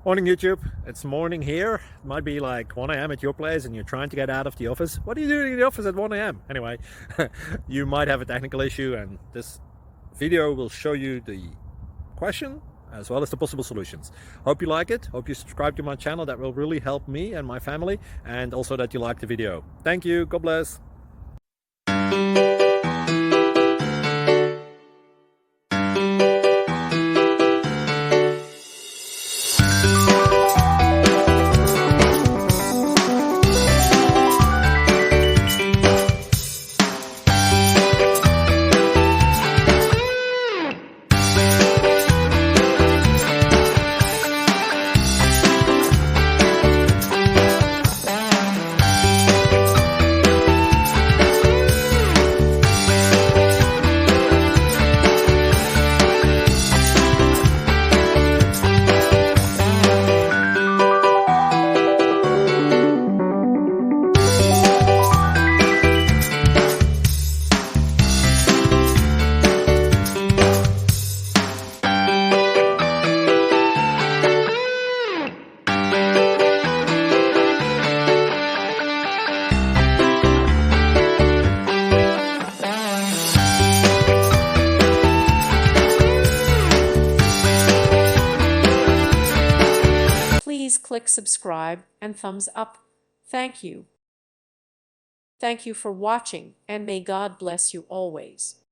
Morning YouTube, it's morning here. It might be like 1 a.m. at your place and you're trying to get out of the office. What are you doing in the office at 1 a.m.? Anyway, you might have a technical issue and this video will show you the question as well as the possible solutions. Hope you like it, hope you subscribe to my channel. That will really help me and my family, and also that you like the video. Thank you, God bless. Please click subscribe and thumbs up. Thank you. Thank you for watching, and may God bless you always.